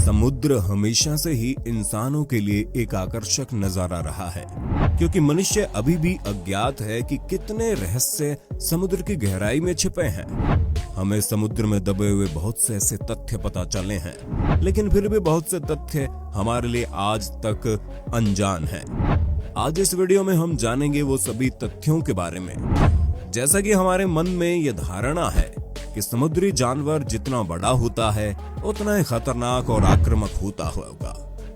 समुद्र हमेशा से ही इंसानों के लिए एक आकर्षक नजारा रहा है, क्योंकि मनुष्य अभी भी अज्ञात है कि कितने रहस्य समुद्र की गहराई में छिपे हैं। हमें समुद्र में दबे हुए बहुत से ऐसे तथ्य पता चले हैं, लेकिन फिर भी बहुत से तथ्य हमारे लिए आज तक अनजान हैं। आज इस वीडियो में हम जानेंगे वो सभी तथ्यों के बारे में। जैसा कि हमारे मन में यह धारणा है कि समुद्री जानवर जितना बड़ा होता है उतना ही खतरनाक और आक्रामक होता होगा,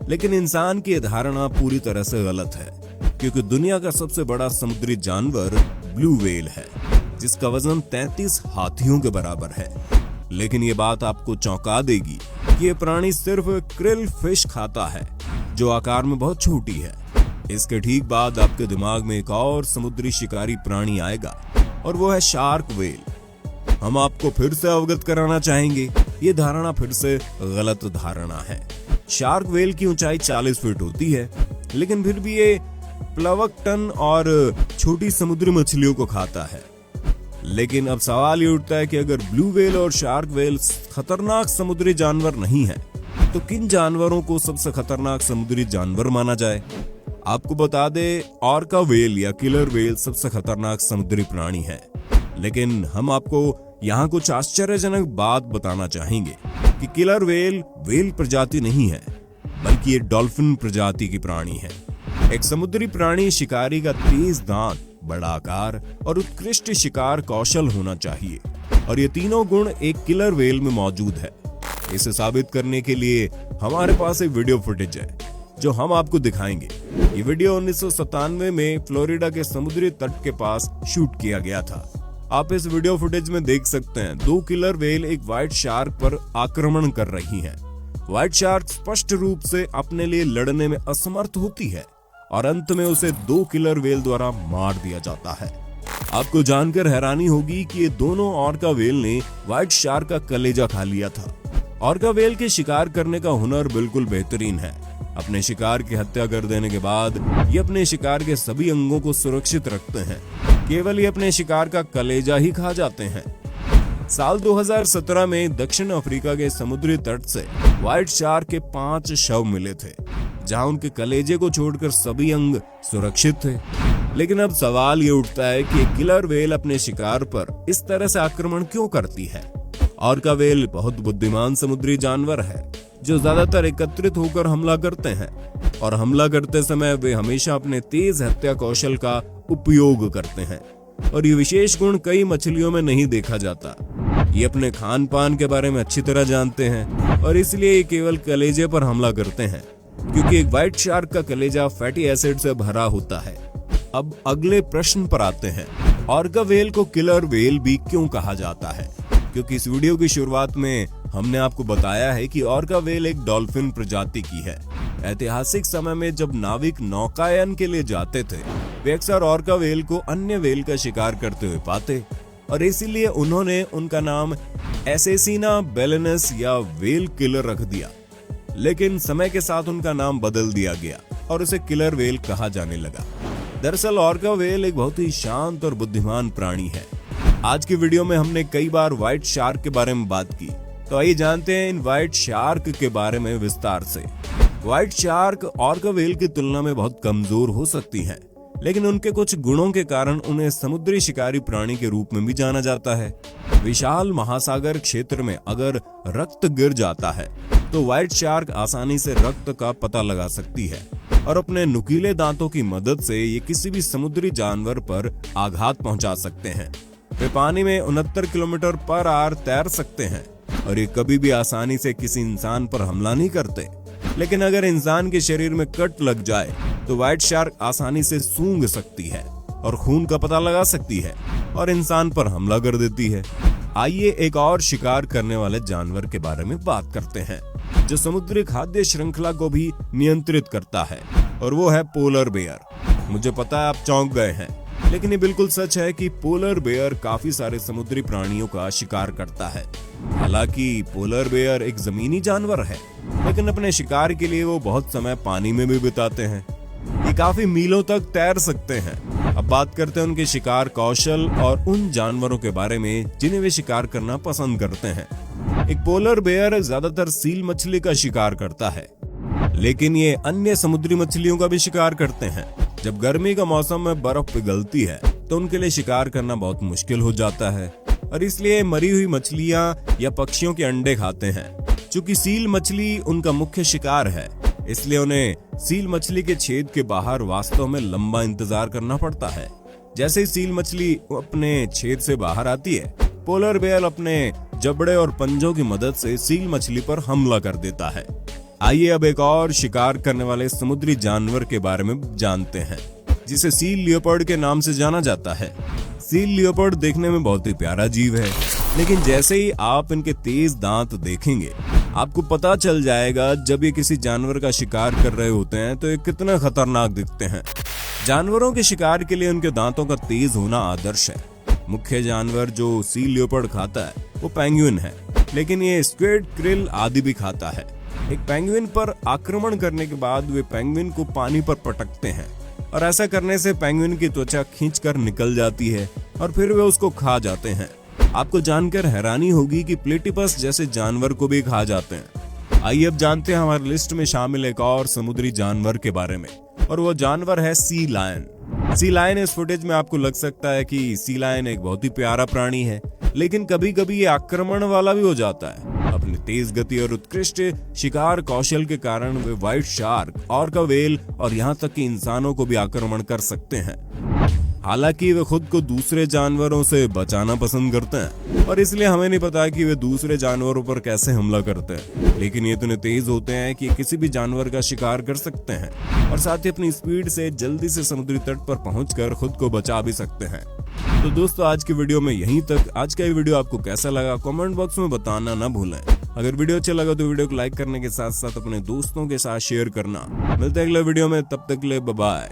लेकिन इंसान की यह धारणा पूरी तरह से गलत है, क्योंकि दुनिया का सबसे बड़ा समुद्री जानवर ब्लू व्हेल है, जिसका वजन 33 हाथियों के बराबर है। लेकिन ये बात आपको चौंका देगी कि ये प्राणी सिर्फ क्रिल फिश खाता है, जो आकार में बहुत छोटी है। इसके ठीक बाद आपके दिमाग में एक और समुद्री शिकारी प्राणी आएगा, और वो है शार्क व्हेल। हम आपको फिर से अवगत कराना चाहेंगे, ये धारणा फिर से गलत धारणा है। शार्क व्हेल की ऊंचाई 40 फीट होती है, लेकिन फिर भी ये प्लवकटन और छोटी समुद्री मछलियों को खाता है। लेकिन अब सवाल ये उठता है कि अगर ब्लू व्हेल और शार्क व्हेल खतरनाक समुद्री जानवर नहीं है, तो किन जानवरों को सबसे खतरनाक समुद्री जानवर माना जाए? आपको बता दे, ऑर्का व्हेल या किलर व्हेल सबसे खतरनाक समुद्री प्राणी है। लेकिन हम आपको यहाँ कुछ आश्चर्यजनक बात बताना चाहेंगे कि किलर व्हेल प्रजाति नहीं है, बल्कि ये डॉल्फिन प्रजाति की प्राणी है। एक समुद्री प्राणी शिकारी का तेज दांत, बड़ा आकार और उत्कृष्ट शिकार कौशल होना चाहिए, और ये तीनों गुण एक किलर व्हेल में मौजूद है। इसे साबित करने के लिए हमारे पास एक वीडियो फुटेज है, जो हम आपको दिखाएंगे। ये वीडियो 1997 में फ्लोरिडा के समुद्री तट के पास शूट किया गया था। आप इस वीडियो फुटेज में देख सकते हैं 2 किलर व्हेल एक व्हाइट शार्क पर आक्रमण कर रही हैं। व्हाइट शार्क स्पष्ट रूप से अपने लिए लड़ने में असमर्थ होती है, और अंत में उसे 2 किलर व्हेल द्वारा मार दिया जाता है। आपको जानकर हैरानी होगी कि ये दोनों ऑर्का व्हेल ने व्हाइट शार्क का कलेजा खा लिया था। ऑर्का व्हेल के शिकार करने का हुनर बिल्कुल बेहतरीन है। अपने शिकार की हत्या कर देने के बाद ये अपने शिकार के सभी अंगों को सुरक्षित रखते हैं, केवल ये अपने शिकार का कलेजा ही खा जाते हैं। साल 2017 में दक्षिण अफ्रीका के समुद्री तट से व्हाइट शार्क के 5 शव मिले थे, जहां उनके कलेजे को छोड़कर सभी अंग सुरक्षित थे। लेकिन अब सवाल ये उठता है कि किलर व्हेल अपने शिकार पर इस तरह से आक्रमण क्यों करती है? ऑर्का व्हेल बहुत बुद्धिमान समुद्री जानवर है, जो ज्यादातर एकत्रित होकर हमला करते हैं, और हमला करते समय वे हमेशा अपने तेज हत्या कौशल का उपयोग करते हैं, और ये विशेष गुण कई मछलियों में नहीं देखा जाता। ये अपने खान पान के बारे में अच्छी तरह जानते हैं, और इसलिए ये केवल कलेजे पर हमला करते हैं, क्योंकि एक व्हाइट शार्क का कलेजा फैटी एसिड से भरा होता है। अब अगले प्रश्न पर आते हैं, ऑर्का व्हेल को किलर व्हेल भी क्यों कहा जाता है? क्योंकि इस वीडियो की शुरुआत में हमने आपको बताया है कि ऑर्का व्हेल एक डॉल्फिन प्रजाति की है। ऐतिहासिक समय में जब नाविक नौकायन के लिए जाते थे, वे अक्सर ऑर्का व्हेल को अन्य व्हेल का शिकार करते हुए पाते, और इसीलिए उन्होंने उनका नाम एसेसिना बेलेनस या व्हेल किलर रख दिया। लेकिन समय के साथ उनका नाम बदल दिया गया और उसे किलर व्हेल कहा जाने लगा। दरअसल ऑर्का व्हेल एक बहुत ही शांत और बुद्धिमान प्राणी है। आज की वीडियो में हमने कई बार व्हाइट शार्क के बारे में बात की, तो आइए जानते हैं इन व्हाइट शार्क के बारे में विस्तार से। व्हाइट शार्क ऑर्का व्हेल की तुलना में बहुत कमजोर हो सकती हैं, लेकिन उनके कुछ गुणों के कारण उन्हें समुद्री शिकारी प्राणी के रूप में भी जाना जाता है। विशाल महासागर क्षेत्र में अगर रक्त गिर जाता है, तो व्हाइट शार्क आसानी से रक्त का पता लगा सकती है, और अपने नुकीले दांतों की मदद से ये किसी भी समुद्री जानवर पर आघात पहुंचा सकते हैं। वे पानी में 69 किलोमीटर पर आवर तैर सकते हैं, और ये कभी भी आसानी से किसी इंसान पर हमला नहीं करते। लेकिन अगर इंसान के शरीर में कट लग जाए, तो व्हाइट शार्क आसानी से सूंघ सकती है और खून का पता लगा सकती है, और इंसान पर हमला कर देती है। आइए एक और शिकार करने वाले जानवर के बारे में बात करते हैं, जो समुद्री खाद्य श्रृंखला को भी नियंत्रित करता है, और वो है पोलर बेयर। मुझे पता है आप चौंक गए हैं, लेकिन ये बिल्कुल सच है कि पोलर बेयर काफी सारे समुद्री प्राणियों का शिकार करता है। हालांकि पोलर बेयर एक जमीनी जानवर है, लेकिन अपने शिकार के लिए वो बहुत समय पानी में भी बिताते हैं। ये काफी मीलों तक तैर सकते हैं। अब बात करते हैं उनके शिकार कौशल और उन जानवरों के बारे में जिन्हें वे शिकार करना पसंद करते हैं। एक पोलर बेयर ज्यादातर सील मछली का शिकार करता है, लेकिन ये अन्य समुद्री मछलियों का भी शिकार करते हैं। जब गर्मी का मौसम में बर्फ पिघलती है तो उनके लिए शिकार करना बहुत मुश्किल हो जाता है और इसलिए मरी हुई मछलियां या पक्षियों के अंडे खाते हैं। चूंकि सील मछली उनका मुख्य शिकार है, इसलिए उन्हें सील मछली के छेद के बाहर वास्तव में लंबा इंतजार करना पड़ता है। जैसे ही सील मछली अपने छेद से बाहर आती है, पोलर बेयर अपने जबड़े और पंजों की मदद से सील मछली पर हमला कर देता है। आइए अब एक और शिकार करने वाले समुद्री जानवर के बारे में जानते हैं, जिसे सील लियोपर्ड के नाम से जाना जाता है। सील लियोपर्ड देखने में बहुत ही प्यारा जीव है, लेकिन जैसे ही आप इनके तेज दांत देखेंगे, आपको पता चल जाएगा जब ये किसी जानवर का शिकार कर रहे होते हैं तो ये कितना खतरनाक दिखते हैं। जानवरों के शिकार के लिए उनके दांतों का तेज होना आदर्श है। मुख्य जानवर जो सील लियोपर्ड खाता है वो पेंगुइन है, लेकिन ये स्क्विड, क्रिल आदि भी खाता है। एक पेंगुइन पर आक्रमण करने के बाद वे पेंगुइन को पानी पर पटकते हैं और ऐसा करने से पेंगुइन की त्वचा खींचकर निकल जाती है और फिर वे उसको खा जाते हैं। आपको जानकर हैरानी होगी कि प्लेटिपस जैसे जानवर को भी खा जाते हैं। आइए अब जानते हैं हमारी लिस्ट में शामिल एक और समुद्री जानवर के बारे में, और वो जानवर है सी लायन। सी लायन इस फुटेज में आपको लग सकता है कि सी लायन एक बहुत ही प्यारा प्राणी है, लेकिन कभी कभी ये आक्रमण वाला भी हो जाता है। अपनी तेज गति और उत्कृष्ट शिकार कौशल के कारण वे व्हाइट शार्क, ऑर्का व्हेल और यहाँ तक कि इंसानों को भी आक्रमण कर सकते हैं। हालांकि वे खुद को दूसरे जानवरों से बचाना पसंद करते हैं और इसलिए हमें नहीं पता कि वे दूसरे जानवरों पर कैसे हमला करते हैं, लेकिन ये इतने तेज होते हैं कि किसी भी जानवर का शिकार कर सकते हैं और साथ ही अपनी स्पीड से जल्दी से समुद्री तट पर पहुंचकर खुद को बचा भी सकते हैं। तो दोस्तों, आज की वीडियो में यहीं तक। आज का ये वीडियो आपको कैसा लगा कमेंट बॉक्स में बताना ना भूलें। अगर वीडियो अच्छा लगा तो वीडियो को लाइक करने के साथ साथ अपने दोस्तों के साथ शेयर करना। मिलते हैं अगले वीडियो में, तब तक के लिए बाय बाय।